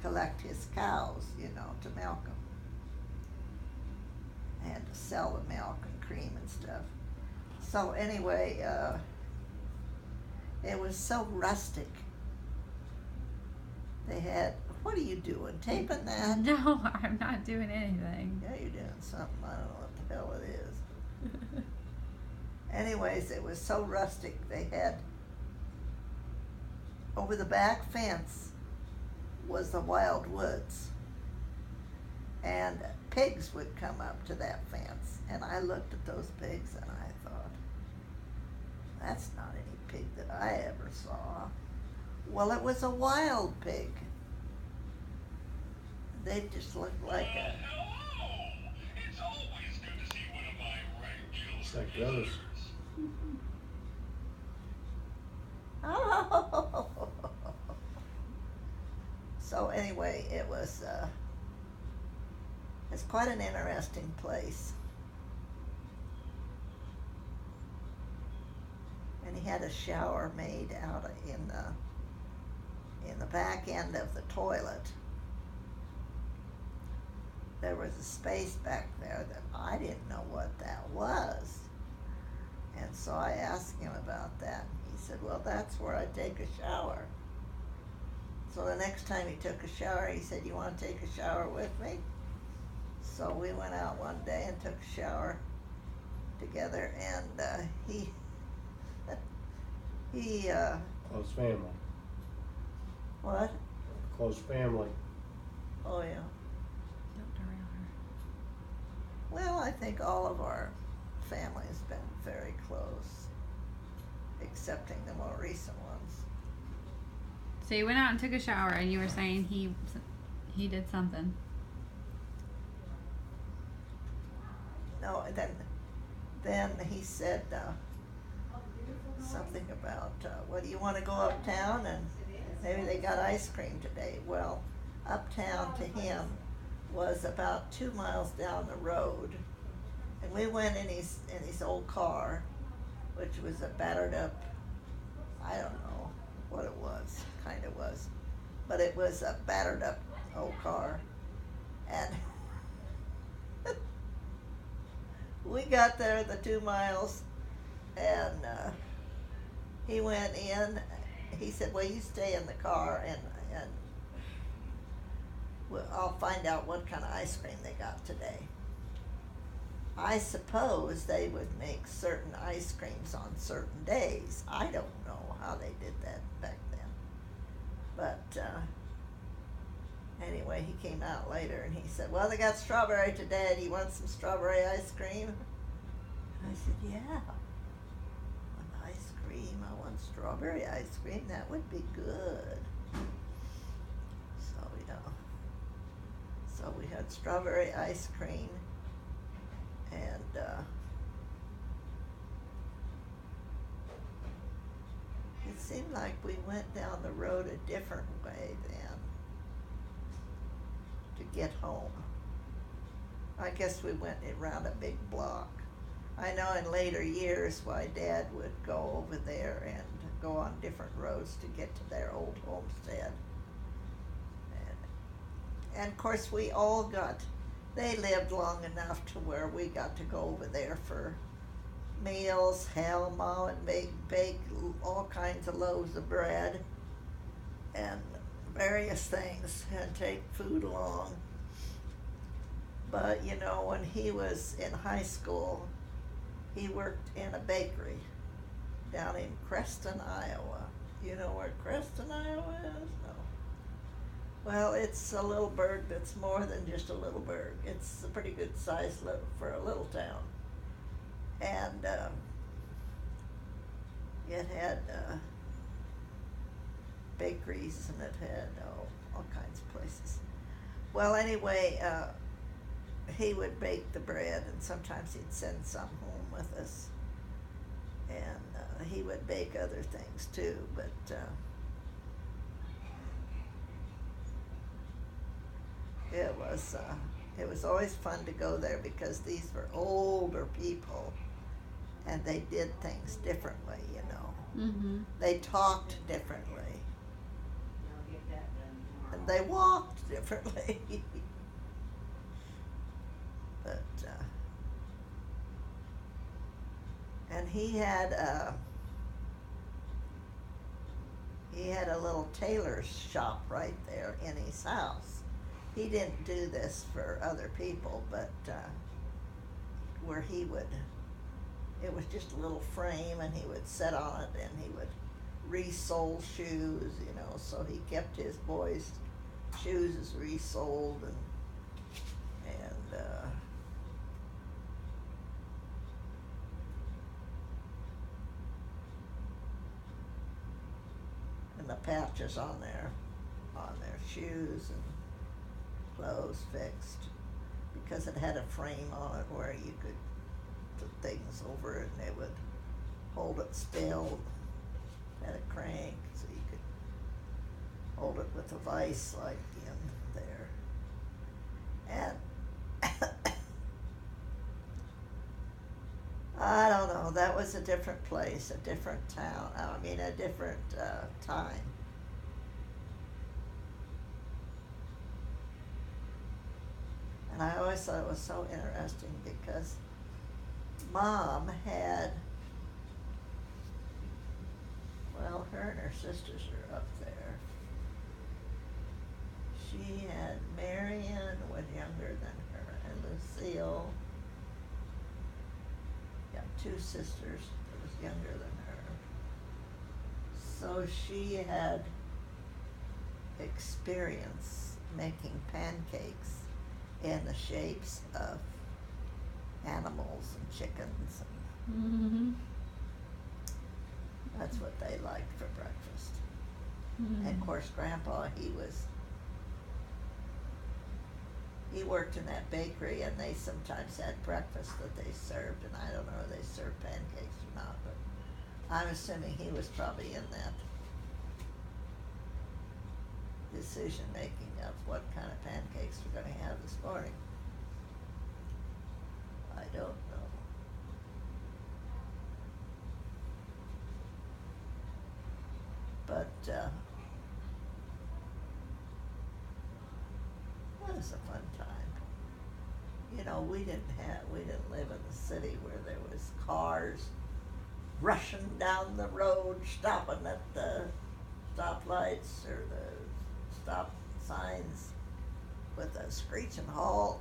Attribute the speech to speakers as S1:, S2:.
S1: collect his cows, to milk them. And to sell the milk and cream and stuff. So anyway, it was so rustic. They had, what are you doing? Taping that?
S2: No, I'm not doing anything.
S1: Yeah, you're doing something. I don't know what the hell it is. Anyways, it was so rustic. They had, over the back fence was the wild woods. And pigs would come up to that fence. And I looked at those pigs and I thought, that's not any pig that I ever saw. Well, it was a wild pig. They just looked like a...
S3: Hello! It's always good to see one of my regular
S4: It's like those.
S1: Oh. So anyway, it's quite an interesting place. And he had a shower made out in the back end of the toilet. There was a space back there that I didn't know what that was. And so I asked him about that. He said, well, that's where I take a shower. So the next time he took a shower, he said, you want to take a shower with me? So we went out one day and took a shower together, and he
S4: Close family.
S1: what?
S4: Close family.
S1: Oh, yeah.
S2: Dr. Rauner.
S1: Well, I think all of our family has been very close, excepting the more recent ones.
S2: So you went out and took a shower, and you were saying he did something.
S1: No, then he said something about, well, do you want to go uptown? And maybe they got ice cream today. Well, uptown to him was about 2 miles down the road. And we went in his old car, which was a battered up, I don't know what it was, kind of was. But it was a battered up old car. And we got there the 2 miles, and he went in. He said, well, you stay in the car, and I'll find out what kind of ice cream they got today. I suppose they would make certain ice creams on certain days. I don't know how they did that back then. But anyway, he came out later and he said, well, they got strawberry today. Do you want some strawberry ice cream? And I said, yeah. I want ice cream. I want strawberry ice cream. That would be good. So we had strawberry ice cream, and it seemed like we went down the road a different way then to get home. I guess we went around a big block. I know in later years why Dad would go over there and go on different roads to get to their old homestead. And of course they lived long enough to where we got to go over there for meals. Hell, Mom would bake all kinds of loaves of bread and various things and take food along. But when he was in high school, he worked in a bakery down in Creston, Iowa. You know where Creston, Iowa is? No. Well, it's a little burg that's more than just a little burg. It's a pretty good size for a little town. And it had bakeries, and it had all kinds of places. Well, anyway, he would bake the bread, and sometimes he'd send some home with us. And he would bake other things too, but it was always fun to go there because these were older people, and they did things differently,
S2: Mm-hmm.
S1: They talked differently. and they walked differently. But and he had a little tailor's shop right there in his house. He didn't do this for other people, but where he would, it was just a little frame, and he would sit on it, and he would resole shoes, you know, so he kept his boys' shoes resoled, and the patches on their shoes and clothes fixed, because it had a frame on it where you could put things over it and it would hold it still. Had a crank so you could hold it with a vise like in there. And I don't know, that was a different place, a different town, I mean a different time. And I always thought it was so interesting because Mom had, well, her and her sisters are up there. She had Marion, was younger than her, and Lucille. Yeah, two sisters that was younger than her. So she had experience making pancakes in the shapes of animals and chickens, and
S2: Mm-hmm.
S1: that's what they liked for breakfast.
S2: Mm-hmm.
S1: And of course, Grandpa, he worked in that bakery, and they sometimes had breakfast that they served, and I don't know if they served pancakes or not, but I'm assuming he was probably in that decision making of what kind of pancakes we're going to have this morning. I don't know. But that was a fun time. You know, we didn't live in the city where there was cars rushing down the road, stopping at the stoplights or the stop signs with a screeching halt.